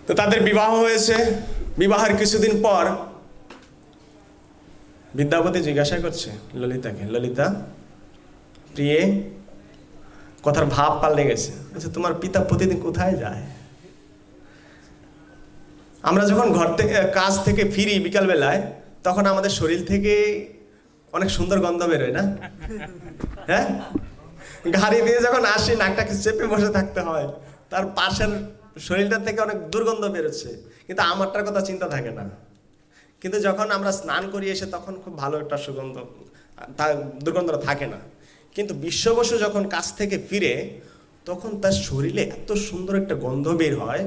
তো তাদের বিবাহ হয়েছে। বিবাহের কিছুদিন পর বিদ্যাপতি জিজ্ঞাসা করছে ললিতাকে, ললিতা প্রিয়ে, কথার ভাব পাল্টে গেছে। আচ্ছা, তোমার পিতা প্রতিদিন কোথায় যায়? আমরা যখন ঘর থেকে কাজ থেকে ফিরি বিকালবেলায়, তখন আমাদের শরীর থেকে অনেক সুন্দর গন্ধ বেরোয় না? হ্যাঁ, গাড়ি দিয়ে যখন আসি নাকটাকে চেপে বসে থাকতে হয়, তার পাশের শরীরটা থেকে অনেক দুর্গন্ধ বেরোচ্ছে, কিন্তু আমারটার কথা চিন্তা থাকে না। কিন্তু যখন আমরা স্নান করি এসে, তখন খুব ভালো একটা সুগন্ধ, দুর্গন্ধটা থাকে না। কিন্তু বিশ্ববসু যখন কাছ থেকে ফিরে, তখন তার শরীরে এত সুন্দর একটা গন্ধ বের হয়,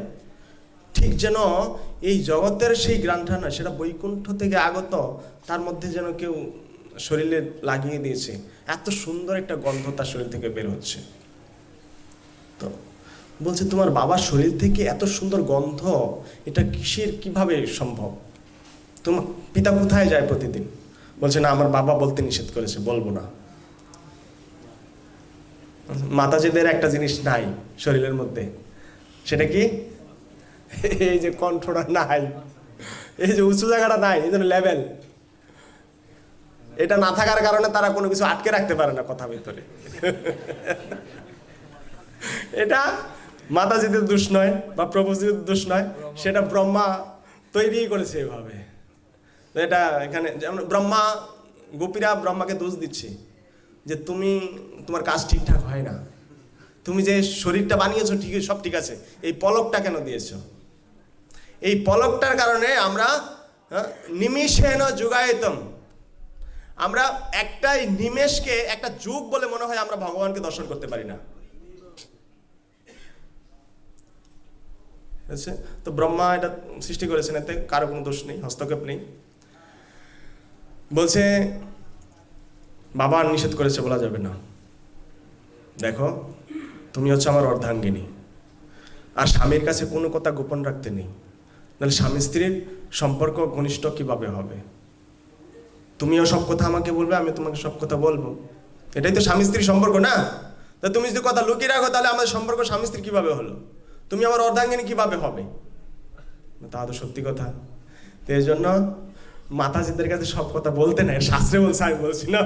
ঠিক যেন এই জগতের সেই গ্রানটা না, সেটা বৈকুণ্ঠ থেকে আগত, তার মধ্যে যেন কেউ শরীরে লাগিয়ে দিয়েছে। এত সুন্দর একটা গন্ধ তার শরীর থেকে বের হচ্ছে। তো বলছে, তোমার বাবার শরীর থেকে এত সুন্দর গন্ধ, এটা কিভাবে সম্ভব? তোমার পিতা কোথায় যায় প্রতিদিন? বলছে, না, আমার বাবা বলতে নিষেধ করেছে, বলবো না। মাতাজিদের একটা জিনিস নাই শরীরের মধ্যে, সেটা কি? এই যে কণ্ঠটা নাই, এই যে উঁচু জায়গাটা নাই, এই জন্য লেভেল, এটা না থাকার কারণে তারা কোনো কিছু আটকে রাখতে পারে না কথা ভিতরে। এটা মাতাজিদের দোষ নয় বা প্রভুজির দোষ নয়, সেটা ব্রহ্মা তৈরি করেছে এভাবে। এটা এখানে যেমন ব্রহ্মা, গোপীরা ব্রহ্মাকে দোষ দিচ্ছে যে তোমার কাজ ঠিকঠাক হয় না, তুমি যে শরীরটা বানিয়েছো ঠিকই, সব ঠিক আছে, এই পলকটা কেন দিয়েছো? এই পলকটার কারণে আমরা নিমিষেন যুগায়তম, আমরা একটাই নিমেষকে একটা যুগ বলে মনে হয়, আমরা ভগবানকে দর্শন করতে পারি না। তো ব্রহ্মা এটা সৃষ্টি করেছেন, এতে কারো কোনো দোষ নেই, হস্তক্ষেপ নেই। বলছে, বাবা নিষেধ করেছে, বলা যাবে না। দেখো, তুমি হচ্ছে আমার অর্ধাঙ্গিনী, আর স্বামীর কাছে কোনো কথা গোপন রাখতে নেই, নাহলে স্বামী স্ত্রীর সম্পর্ক ঘনিষ্ঠ কিভাবে হবে? তুমিও সব কথা আমাকে বলবে, আমি তোমাকে সব কথা বলবো, এটাই তো স্বামী স্ত্রীর সম্পর্ক না? তা তুমি যদি কথা লুকিয়ে রাখো, তাহলে আমাদের সম্পর্ক স্বামী স্ত্রী কিভাবে হলো? তুমি আমার অর্ধাঙ্গিনী কিভাবে হবে? তা তো সত্যি কথা। তো এই জন্য মাতাজিদের কাছে সব কথা বলতে নাই, শাস্ত্রে বলছে, আমি বলছি না।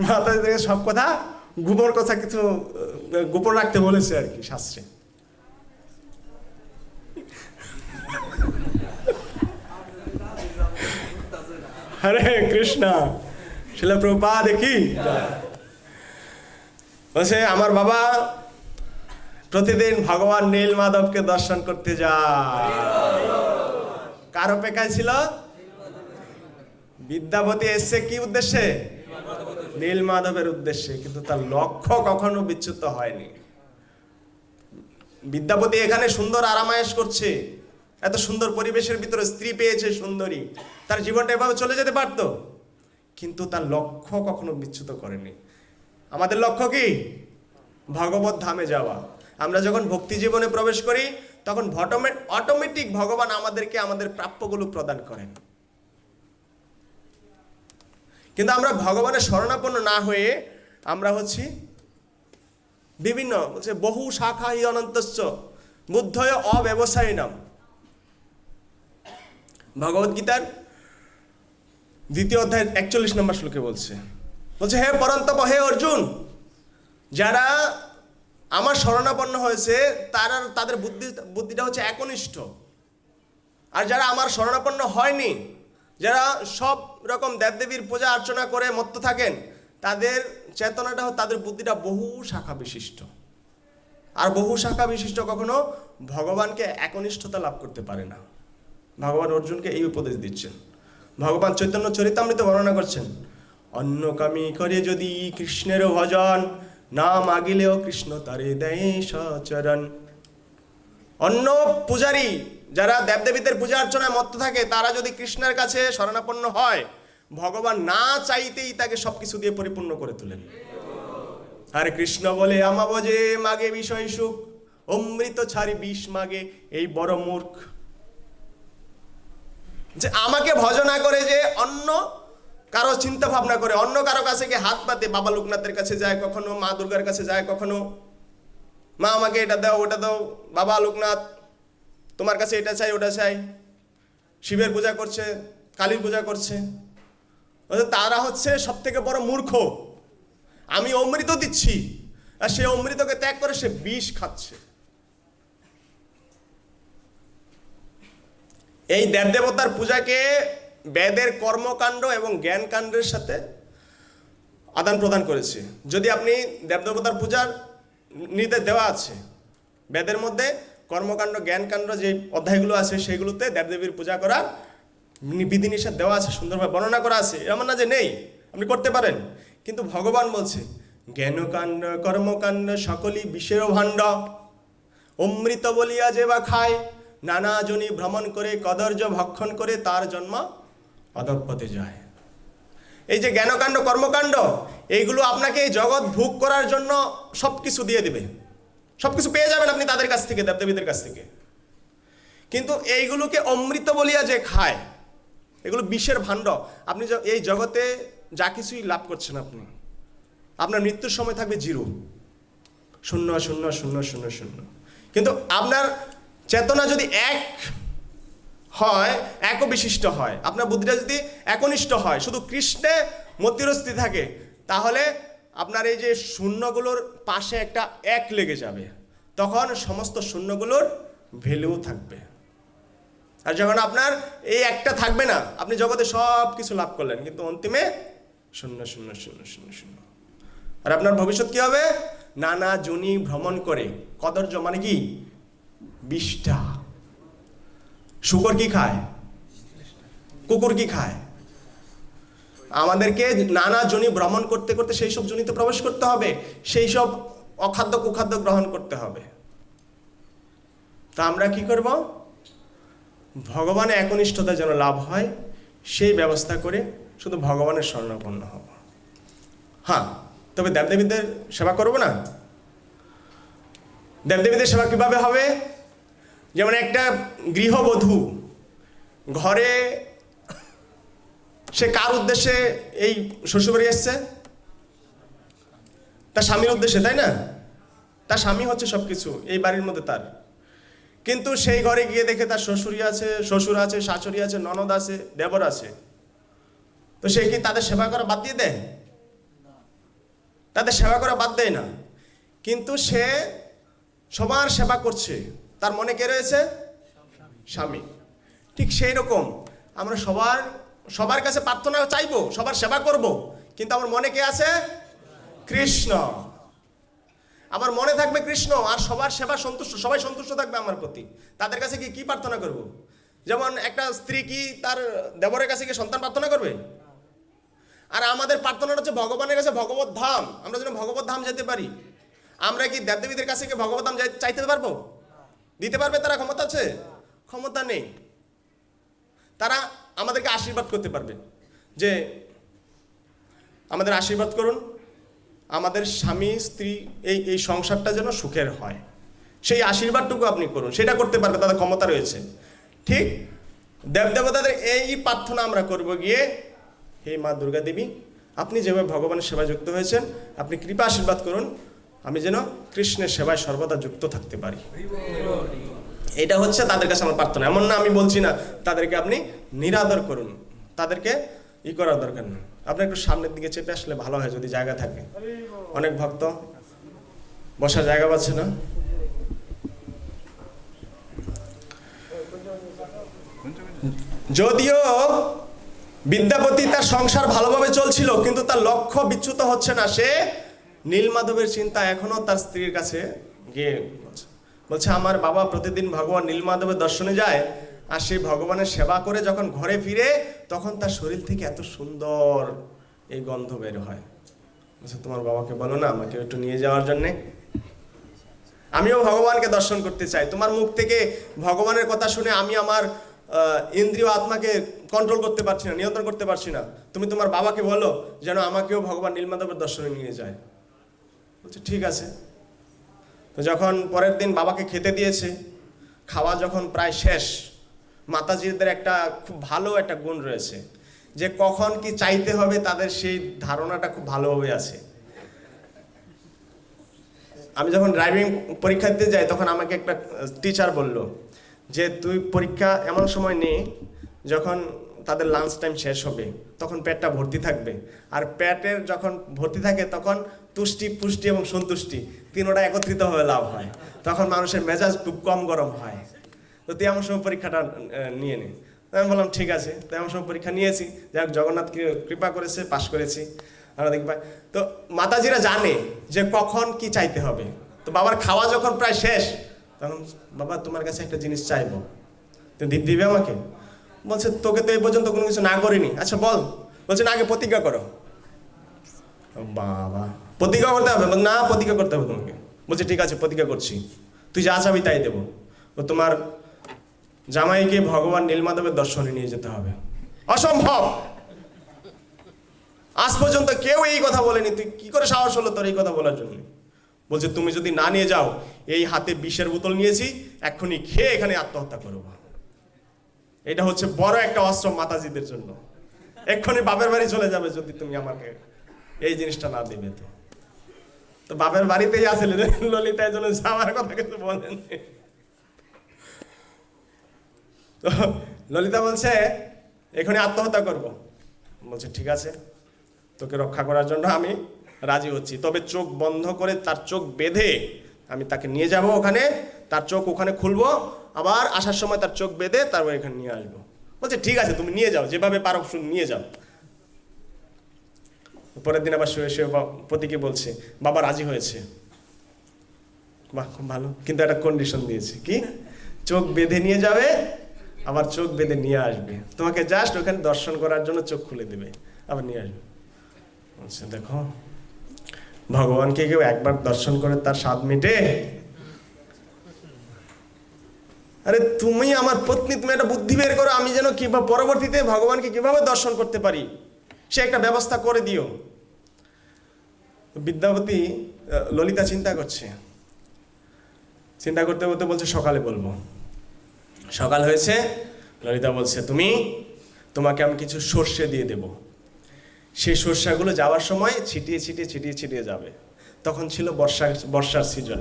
মাতাজিদের কাছে সব কথা গোপন কথা কিছু গোপন রাখতে বলেছে আর কি শাস্ত্রে। হরে কৃষ্ণ, শিলা প্রভুপাদ দেখি বলছে, আমার বাবা প্রতিদিন ভগবান নীল মাধবকে দর্শন করতে যায়। কার অপেক্ষায় ছিল? বিদ্যাপতি এসছে কি উদ্দেশ্যে? নীল মাধবের উদ্দেশ্যে, কিন্তু তার লক্ষ্য কখনো বিচ্যুত হয়নি। বিদ্যাপতি এখানে সুন্দর আরামায়েশ করছে, এত সুন্দর পরিবেশের ভিতরে স্ত্রী পেয়েছে সুন্দরী, তার জীবনটা এভাবে চলে যেতে পারত, কিন্তু তার লক্ষ্য কখনো বিচ্যুত করেনি। আমাদের লক্ষ্য কি? ভগবত ধামে যাওয়া। আমরা যখন ভক্তি জীবনে প্রবেশ করি, তখন অটোমেটিক ভগবান আমাদেরকে আমাদের প্রাপ্যগুলো প্রদান করেন। কিন্তু আমরা ভগবানের শরণাপন্ন না হয়ে আমরা হচ্ছি বিভিন্ন, বলছে বহু শাখা হি অনন্তস্য বুদ্ধয় অব্যবসায়িনাম। ভগবদ্গীতার 2য় অধ্যায়ের 41 নম্বর শ্লোকে বলছে, হে পরন্তপ, হে অর্জুন, যারা আমার শরণাপন্ন হয়েছে তাদের বুদ্ধিটা হচ্ছে একনিষ্ঠ, আর যারা আমার শরণাপন্ন হয়নি, যারা সব রকম দেবদেবীর পূজা অর্চনা করে মত্ত থাকেন, তাদের চেতনাটা, তাদের বুদ্ধিটা বহু শাখা বিশিষ্ট। আর বহু শাখা বিশিষ্ট কখনো ভগবানকে একনিষ্ঠতা লাভ করতে পারে না। ভগবান অর্জুনকে এই উপদেশ দিচ্ছেন। ভগবান চৈতন্য চরিতামৃতে বর্ণনা করছেন, অন্য কামি করে যদি কৃষ্ণের ভজন, না মাগিলেও কৃষ্ণ তারে দেয় সচরণ। অন্য পূজারী যারা দেবদেবীদের পূজা অর্চনায় মত্ত থাকে, তারা যদি কৃষ্ণের কাছে শরণাপন্ন হয়, ভগবান না চাইতেই তাকে সবকিছু দিয়ে পরিপূর্ণ করে তোলেন। আর কৃষ্ণ বলে আমা বজে মাগে বিষয় সুখ, অমৃত ছাড়ি বিষ মাগে এই বড় মূর্খ। যে আমাকে ভজনা করে, যে অন্য কারো চিন্তা ভাবনা করে, অন্য কারো কাছে গিয়ে হাত পাতে, বাবা লোকনাথের কাছে যায় কখনো, মা দুর্গার কাছে যায় কখনো, মা আমাকে এটা দাও, ওটা দাও, বাবা লোকনাথ তোমার কাছে এটা চাই ওটা চাই। শিবের পূজা করছে, কালীর পূজা করছে। তারা হচ্ছে সব থেকে বড় মূর্খ। আমি অমৃত দিচ্ছি আর সে অমৃতকে ত্যাগ করে সে বিষ খাচ্ছে। এই দেবদেবতার পূজাকে বেদের কর্মকাণ্ড এবং জ্ঞানকাণ্ডের সাথে আদান প্রদান করেছে। যদি আপনি দেবদেবতার পূজার নির্দেশ দেওয়া আছে বেদের মধ্যে, কর্মকাণ্ড জ্ঞানকাণ্ড যে অধ্যায়গুলো আছে সেগুলোতে দেবদেবীর পূজা করার বিধিনিষেধ দেওয়া আছে, সুন্দরভাবে বর্ণনা করা আছে। এমন না যে নেই, আপনি করতে পারেন। কিন্তু ভগবান বলছে জ্ঞানকাণ্ড কর্মকাণ্ড সকলই বিষের ভাণ্ড, অমৃত বলিয়া যে বা খায়, নানা জনি ভ্রমণ করে কদর্য ভক্ষণ করে তার জন্ম অধঃপতে যায়। এই যে জ্ঞানকাণ্ড কর্মকাণ্ড, এইগুলো আপনাকে এই জগৎ ভোগ করার জন্য সব কিছু দিয়ে দিবে, সব কিছু পেয়ে যাবেন আপনি তাদের কাছ থেকে, দেবদেবীদের কাছ থেকে। কিন্তু এইগুলোকে অমৃত বলিয়া যে খায়, এগুলো বিষের ভাণ্ড। আপনি এই জগতে যা কিছুই লাভ করছেন, আপনি আপনার মৃত্যুর সময় থাকবে জিরো, শূন্য শূন্য শূন্য শূন্য শূন্য। কিন্তু আপনার চেতনা যদি এক হয়, একবিশিষ্ট হয়, আপনার বুদ্ধিটা যদি একনিষ্ঠ হয়, শুধু কৃষ্ণে মতিরস্থি থাকে, তাহলে আপনার এই যে শূন্যগুলোর পাশে একটা এক লেগে যাবে। তখন সমস্ত শূন্যগুলোর ভ্যালু থাকবে। আর যখন আপনার এই একটা থাকবে না, আপনি জগতে সব কিছু লাভ করলেন কিন্তু অন্তিমে শূন্য শূন্য শূন্য শূন্য শূন্য। আর আপনার ভবিষ্যৎ কি হবে? নানা জনি ভ্রমণ করে কদর্য মানে কি? বিষ্ঠা। শুকর কি খায়? কুকুর কি খায়? আমাদেরকে নানা জনি ভ্রমণ করতে করতে সেই সব জনিতে প্রবেশ করতে হবে, সেই সব অখাদ্য কুখাদ্য গ্রহণ করতে হবে। তা আমরা কি করব? ভগবানের একনিষ্ঠতা যেন লাভ হয় সেই ব্যবস্থা করে শুধু ভগবানের শরণাপন্ন হব। হ্যাঁ, তবে দেবদেবীদের সেবা করব না। দেবদেবীদের সেবা কিভাবে হবে? যেমন একটা গৃহবধূ ঘরে, সে কার উদ্দেশ্যে এই শ্বশুরবাড়ি এসছে? তার স্বামীর উদ্দেশ্যে, তাই না? তার স্বামী হচ্ছে সবকিছু এই বাড়ির মধ্যে তার। কিন্তু সেই ঘরে গিয়ে দেখে তার শ্বশুর আছে, শাশুড়ি আছে, ননদ আছে, দেবর আছে। তো সে কি তাদের সেবা করা বাদ দিয়ে দেয়? তাদের সেবা করা বাদ দেয় না, কিন্তু সে সবার সেবা করছে। তার মনে কে রয়েছে? স্বামী। ঠিক সেই রকম আমরা সবার কাছে প্রার্থনা চাইবো, সবার সেবা করব, কিন্তু আমার মনে কে আছে? কৃষ্ণ। আমার মনে থাকবে কৃষ্ণ, আর সবার সেবা সন্তুষ্ট, সবাই সন্তুষ্ট থাকবে আমার প্রতি। তাদের কাছে কি প্রার্থনা করব? যেমন একটা স্ত্রী কি তার দেবরের কাছে কি সন্তান প্রার্থনা করবে? আর আমাদের প্রার্থনাটা হচ্ছে ভগবানের কাছে ভগবত ধাম, আমরা যেন ভগবত ধাম যেতে পারি। আমরা কি দেবদেবীদের কাছে কি ভগবত ধাম চাইতে পারবো? দিতে পারবে তারা? ক্ষমতা আছে? ক্ষমতা নেই। তারা আমাদেরকে আশীর্বাদ করতে পারবে যে আমাদের আশীর্বাদ করুন, আমাদের স্বামী স্ত্রী এই সংসারটা যেন সুখের হয়, সেই আশীর্বাদটুকু আপনি করুন, সেটা করতে পারবে, তাদের ক্ষমতা রয়েছে। ঠিক দেবদেবতাদের এই প্রার্থনা আমরা করব গিয়ে, হে মা দুর্গা দেবী, আপনি যেভাবে ভগবানের সেবায় যুক্ত হয়েছেন, আপনি কৃপা আশীর্বাদ করুন আমি যেন কৃষ্ণের সেবায় সর্বদা যুক্ত থাকতে পারি। এটা হচ্ছে তাদের কাছে আমার প্রার্থনা। এমন না আমি বলছি না তাদেরকে আপনি নিরাদর করুন, তাদেরকে করার দরকার নেই। আপনি একটু সামনের দিকে চেপে আসলে ভালো হয় যদি জায়গা থাকে। অনেক ভক্ত বসার জায়গা পাচ্ছে না। যদিও বিদ্যাপতি তার সংসার ভালোভাবে চলছিল, কিন্তু তার লক্ষ্য বিচ্যুত হচ্ছে না। সে নীলমাধবের চিন্তা এখনো তার স্ত্রীর কাছে গিয়ে বলছে আমার বাবা প্রতিদিন ভগবান নীলমাধবের দর্শনে যায়, আর সেই ভগবানের সেবা করে যখন ঘরে ফিরে তখন তার শরীর থেকে এত সুন্দর এই গন্ধ বের হয়। বলছে তোমার বাবাকে বলো না আমাকে একটু নিয়ে যাওয়ার জন্যে, আমিও ভগবানকে দর্শন করতে চাই। তোমার মুখ থেকে ভগবানের কথা শুনে আমি আমার ইন্দ্রিয় আত্মাকে কন্ট্রোল করতে পারছি না, নিয়ন্ত্রণ করতে পারছি না। তুমি তোমার বাবাকে বলো যেন আমাকেও ভগবান নীলমাধবের দর্শনে নিয়ে যায়। বলছে ঠিক আছে। তো যখন পরের দিন বাবাকে খেতে দিয়েছে, খাওয়া যখন প্রায় শেষ, মাতাজিদের একটা খুব ভালো একটা গুণ রয়েছে যে কখন কি চাইতে হবে তাদের সেই ধারণাটা খুব ভালোভাবে আছে। আমি যখন ড্রাইভিং পরীক্ষা দিতে যাই তখন আমাকে একটা টিচার বলল যে তুই পরীক্ষা এমন সময় নে যখন তাদের লাঞ্চ টাইম শেষ হবে, তখন পেটটা ভর্তি থাকবে, আর পেটের যখন ভর্তি থাকে তখন তুষ্টি, পুষ্টি এবং সন্তুষ্টি তিনোটা একত্রিত হয়ে লাভ হয়, তখন মানুষের মেজাজ খুব কম গরম হয়। তো তুই এমন সময় পরীক্ষাটা নিয়ে নে। আমি বললাম ঠিক আছে। তো এমন সময় পরীক্ষা নিয়েছি, যাই হোক জগন্নাথ কৃপা করেছে, পাশ করেছি। আমরা দেখি তো মাতাজিরা জানে যে কখন কি চাইতে হবে। তো বাবার খাওয়া যখন প্রায় শেষ, তখন বাবা তোমার কাছে একটা জিনিস চাইবো, তুমি দিবে আমাকে? বলছে তোকে তো এই পর্যন্ত কোনো কিছু না করিনি। আচ্ছা বল। বলছে না, আগে প্রতিজ্ঞা করো। বাবা, প্রতিজ্ঞা করতে হবে? না, প্রতিজ্ঞা করতে হবে তোমাকে। বলছে ঠিক আছে, প্রতিজ্ঞা করছি, তুই যা চাবি তাই দেবো। তো তোমার জামাইকে ভগবান নীলমাধবের দর্শনে নিয়ে যেতে হবে। অসম্ভব, আজ পর্যন্ত কেউ এই কথা বলেনি, তুই কি করে সাহস হলো তোর এই কথা বলার জন্য? বলছে তুমি যদি না নিয়ে যাও, এই হাতে বিষের বোতল নিয়েছি, এক্ষুনি খেয়ে এখানে আত্মহত্যা করবো। এটা হচ্ছে বড় একটা অস্ত্র মাতাজিদের জন্য। এক্ষুনি বাপের বাড়ি চলে যাবে যদি তুমি আমাকে এই জিনিসটা না দেবে। তো বাপের বাড়িতেই আছে ললিতার জন্য আমার কথা কিন্তু বলেন। তো ললিতা বলছে এখানে আত্মহত্যা করব। বলছে ঠিক আছে, তোকে রক্ষা করার জন্য আমি রাজি হচ্ছি, তবে চোখ বন্ধ করে তার চোখ বেঁধে আমি তাকে নিয়ে যাব ওখানে, তার চোখ ওখানে খুলবো, আবার আসার সময় তার চোখ বেঁধে তারপর এখানে নিয়ে আসবো। বলছে ঠিক আছে, তুমি নিয়ে যাও, যেভাবে পারো নিয়ে যাও। পরের দিন আবার শুয়ে শুয়ে পতিকে বলছে বাবা রাজি হয়েছে। বাহ, খুব ভালো, কিন্তু একটা কন্ডিশন দিয়েছে। কি? চোখ বেঁধে নিয়ে যাবে, আবার চোখ বেঁধে নিয়ে আসবে, তোমাকে জাস্ট ওখানে দর্শন করার জন্য চোখ খুলে দেবে, আবার নিয়ে আসবে। আচ্ছা দেখো, ভগবানকে কেউ একবার দর্শন করে তার স্বাদ মেটে? আরে তুমি আমার পত্নী, তুমি একটা বুদ্ধি বের করো, আমি যেন কিভাবে পরবর্তীতে ভগবানকে কিভাবে দর্শন করতে পারি, সে একটা ব্যবস্থা করে দিও। বিদ্যাপতি ললিতা চিন্তা করছে, চিন্তা করতে করতে বলছে সকালে বলবো। সকাল হয়েছে, ললিতা বলছে তোমাকে আমি কিছু সর্ষে দিয়ে দেব, সেই সর্ষাগুলো যাওয়ার সময় ছিটিয়ে ছিটিয়ে ছিটিয়ে ছিটিয়ে যাবে। তখন ছিল বর্ষার সিজন,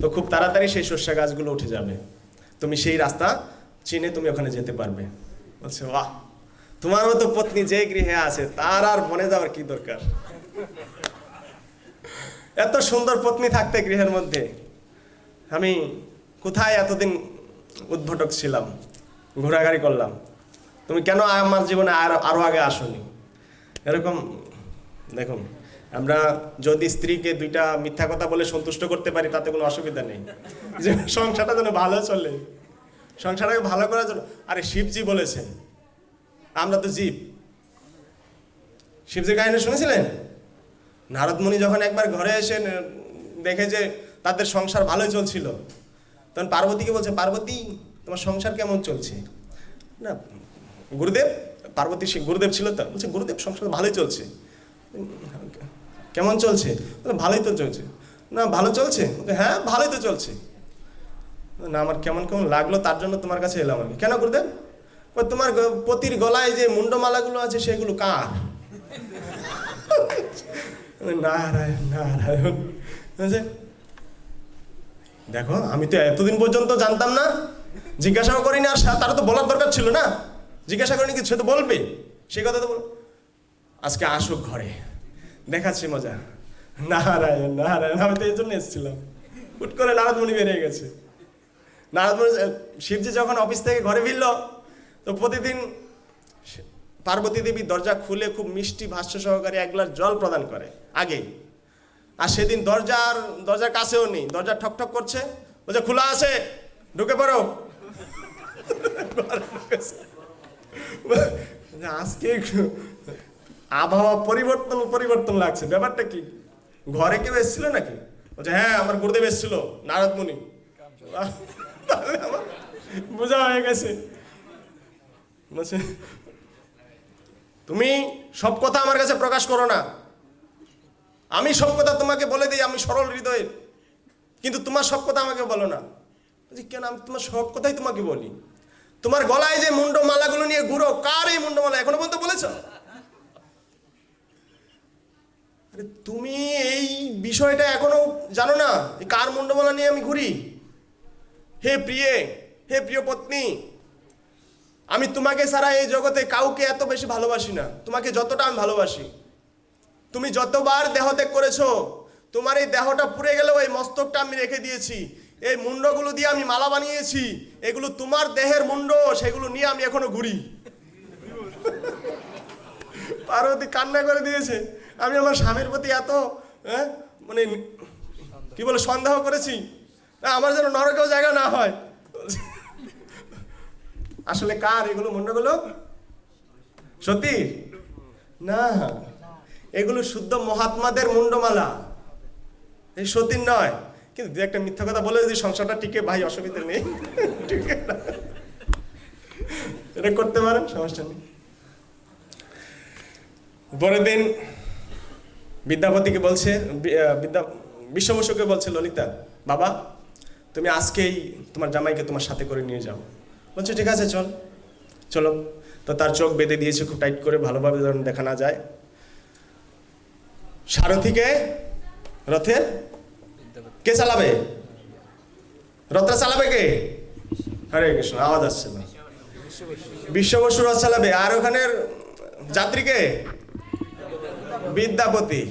তো খুব তাড়াতাড়ি সেই সর্ষা গাছগুলো উঠে যাবে, তুমি সেই রাস্তা চিনে তুমি ওখানে যেতে পারবে। বলছে বাহ, তোমার মতো পত্নী যে গৃহে আছে তার আর বনে যাওয়ার কি দরকার? এত সুন্দর পত্নী থাকতে গৃহের মধ্যে আমি কোথায় এতদিন উদ্ভটক ছিলাম, ঘোরাঘুরি করলাম, তুমি কেন আমার জীবনে আরো আগে আসোনি? এরকম দেখুন, আমরা যদি স্ত্রীকে দুইটা মিথ্যা কথা বলে সন্তুষ্ট করতে পারি তাতে কোনো অসুবিধা নেই, যে সংসারটা যেন ভালো চলে, সংসারটাকে ভালো করার জন্য। আরে শিবজি বলেছেন, আমরা তো জীব। শিবজির কাহিনী শুনেছিলেন? নারদ মুনি যখন একবার ঘরে এসে দেখে যে তাদের সংসার ভালোই চলছিল, তখন পার্বতীকে বলছে পার্বতী তোমার সংসার কেমন চলছে? না গুরুদেব, পার্বতী গুরুদেব ছিল তো, বলছে গুরুদেব সংসার ভালোই চলছে। কেমন চলছে? ভালোই তো চলছে। না ভালো চলছে? হ্যাঁ ভালোই তো চলছে। না আমার কেমন কেমন লাগলো, তার জন্য তোমার কাছে এলাম আমি। কেন গুরুদেব? তোমার পতির গলায় যে মুন্ডমালাগুলো আছে সেগুলো কার? নারায়ণ নারায়ণ। দেখো আমি তো এতদিন পর্যন্ত জানতাম না, জিজ্ঞাসাও করিনি, আর তারা তো বলার দরকার ছিল না, জিজ্ঞাসা করিনি কি, সে তো বলবে, সেই কথা তো বল। আজকে আসুক ঘরে, দেখাচ্ছি মজা। নারায়ণ নারায়ণ, আমি তো এই জন্য এসেছিলাম। হুট করে নারদমণি বেরিয়ে গেছে। নারদমণি, শিবজি যখন অফিস থেকে ঘরে ফিরল, তো প্রতিদিন পার্বতী দেবী দরজা খুলে খুব মিষ্টি ভাষ্য সহকারে এক গ্লাস জল প্রদান করে আগেই। আর সেদিন দরজার কাছেও নেই, দরজা ঠকঠক করছে, বলছে খোলা আছে, ঢুকে পড়ো। আজকে আবহাওয়া পরিবর্তন লাগছে, ব্যাপারটা কি? ঘরে কেউ এসেছিল নাকি? বলছে হ্যাঁ আমার গুরুদেব এসেছিল, নারদ মুনি। আমার বোঝা হয়ে গেছে। বলছে তুমি সব কথা আমার কাছে প্রকাশ করো না, আমি সব কথা তোমাকে বলে দিই, আমি সরল হৃদয়ের, কিন্তু তোমার সব কথা আমাকে বলো না। কেন? আমি তোমার সব কথাই তোমাকে বলি। তোমার গলায় যে মুন্ডমালাগুলো নিয়ে ঘুরো, কার এই মুন্ডমালা? এখনো পর্যন্ত বলেছ? আরে তুমি এই বিষয়টা এখনো জানো না? কার মুন্ডমালা নিয়ে আমি ঘুরি? হে প্রিয়ে, হে প্রিয় পত্নী, আমি তোমাকে ছাড়া এই জগতে কাউকে এত বেশি ভালোবাসি না, তোমাকে যতটা আমি ভালোবাসি। তুমি যতবার দেহত্যাগ করেছো, তোমার এই দেহটা পুড়ে গেলেও এই মস্তকটা আমি রেখে দিয়েছি। এই মুন্ডগুলো দিয়ে আমি মালা বানিয়েছি, এগুলো তোমার দেহের মুন্ড, সেগুলো নিয়ে আমি এখনো ঘুরি। পার্বতী কান্না করে দিয়েছে, আমি আমার স্বামীর প্রতি এত মানে কি বলে সন্দেহ করেছি, আমার যেন নরকেও জায়গা না হয়। আসলে কার এগুলো মুন্ডগুলো? সতীর না, এগুলো শুদ্ধ মহাত্মাদের মুন্ডমালা, এই সতীর নয়। কিন্তু দু একটা মিথ্যা কথা বলে যদি সংসারটা টিকে, ভাই অসুবিধা নেই, টিকে না, এটা করতে পারেন, সমস্যা নেই। পরের দিন বিদ্যাপতিকে বলছে, বিশ্ব বসুকে বলছে, ললিতা বাবা তুমি আজকেই তোমার জামাইকে তোমার সাথে করে নিয়ে যাও। বলছে ঠিক আছে চল, চলো। তো তার চোখ বেঁধে দিয়েছে খুব টাইট করে, ভালোভাবে যেন দেখা না যায়। সারথীকে রথের কে চালাবে? রথটা চালাবে কে? হরে কৃষ্ণ, আওয়াজ আসছে না। বিশ্ব বসু রথ চালাবে। আর ওখানের যাত্রীকে বিদ্যাপতি।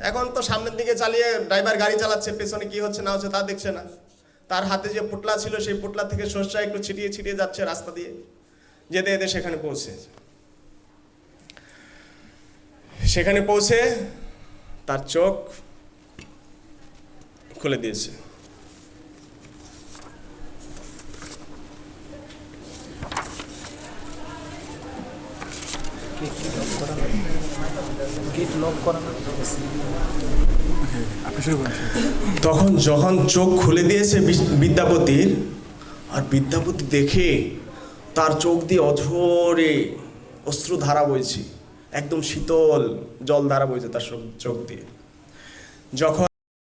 এখন তো সামনের দিকে চালিয়ে ড্রাইভার গাড়ি চালাচ্ছে, পেছনে কি হচ্ছে না হচ্ছে তা দেখছে না। তার হাতে যে পুটলা ছিল, সেই পুটলা থেকে সর্ষা একটু ছিটিয়ে ছিটিয়ে যাচ্ছে রাস্তা দিয়ে, যেতে যেতে সেখানে পৌঁছে তার চোখ খুলে দিয়েছে। তখন যখন চোখ খুলে দিয়েছে বিদ্যাপতির, আর বিদ্যাপতি দেখে তার চোখ দিয়ে অঝরে অশ্রু ধারা বইছে, একদম শীতল জল ধারা বইছে তার চোখ দিয়ে। যখন